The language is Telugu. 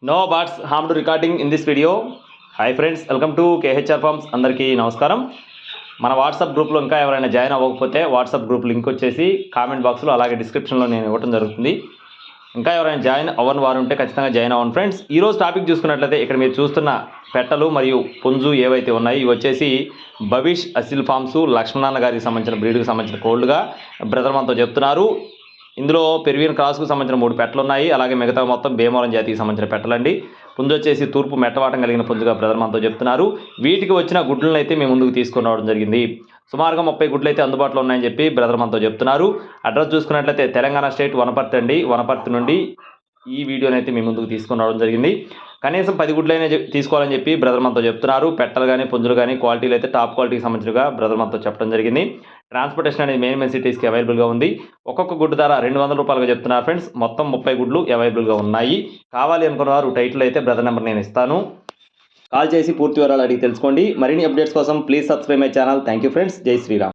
No bats harmed recording in this video. Hi friends, welcome to KHR forms. అందరికీ నమస్కారం. మన వాట్సాప్ గ్రూప్లో ఇంకా ఎవరైనా జాయిన్ అవ్వకపోతే వాట్సాప్ గ్రూప్ లింక్ వచ్చేసి కామెంట్ బాక్స్లో అలాగే డిస్క్రిప్షన్లో నేను ఇవ్వడం జరుగుతుంది. ఇంకా ఎవరైనా జాయిన్ అవ్వని వారు ఉంటే ఖచ్చితంగా జాయిన్ అవ్వండి ఫ్రెండ్స్. ఈరోజు టాపిక్ చూసుకున్నట్లయితే ఇక్కడ మీరు చూస్తున్న పెట్టలు మరియు పుంజు ఏవైతే ఉన్నాయో ఇవి వచ్చేసి భవిష్ అసిల్ ఫార్మ్స్ లక్ష్మణాన్న గారికి సంబంధించిన బ్రీడ్కి సంబంధించిన కోల్డ్గా బ్రదర్ మనతో చెప్తున్నారు. ఇందులో పెరువియన్ క్రాస్కు సంబంధించిన 3 పెట్టలు ఉన్నాయి. అలాగే మిగతా మొత్తం భీమవరం జాతికి సంబంధించిన పెట్టలండి. పుంజు వచ్చేసి తూర్పు మెట్టవాటం కలిగిన పుంజుగా బ్రదర్ మనతో చెప్తున్నారు. వీటికి వచ్చిన గుడ్లను అయితే మేము ముందుకు తీసుకొని రావడం జరిగింది. సుమారుగా 30 గుడ్లు అయితే అందుబాటులో ఉన్నాయని చెప్పి బ్రదర్ మనతో చెప్తున్నారు. అడ్రస్ చూసుకున్నట్లయితే తెలంగాణ స్టేట్ వనపర్తి అండి. వనపర్తి నుండి ఈ వీడియోని అయితే మేము ముందుకు తీసుకొని రావడం జరిగింది. కనీసం 10 గుడ్లైనా తీసుకోవాలని చెప్పి బ్రదర్ మనతో చెప్తున్నారు. పెట్టలు కానీ పుంజులు కానీ క్వాలిటీలు అయితే టాప్ క్వాలిటీకి సంబంధించినగా బ్రదర్ మనతో చెప్పడం జరిగింది. ట్రాన్స్పోర్టేషన్ అనేది మెయిన్ సిటీస్కి అవైలబుల్గా ఉంది. ఒక్కొక్క గుడ్డు ధర 200 రూపాయలుగా చెప్తున్నారు ఫ్రెండ్స్. మొత్తం 30 గుడ్లు అవైలబుల్గా ఉన్నాయి. కావాలి అనుకున్న వారు టైటిల్ అయితే బ్రదర్ నెంబర్ నేను ఇస్తాను. కాల్ చేసి పూర్తి వివరాలు అడిగి తెలుసుకోండి. మరిన్ని అప్డేట్స్ కోసం please subscribe my channel. Thank you friends. జై శ్రీరామ్.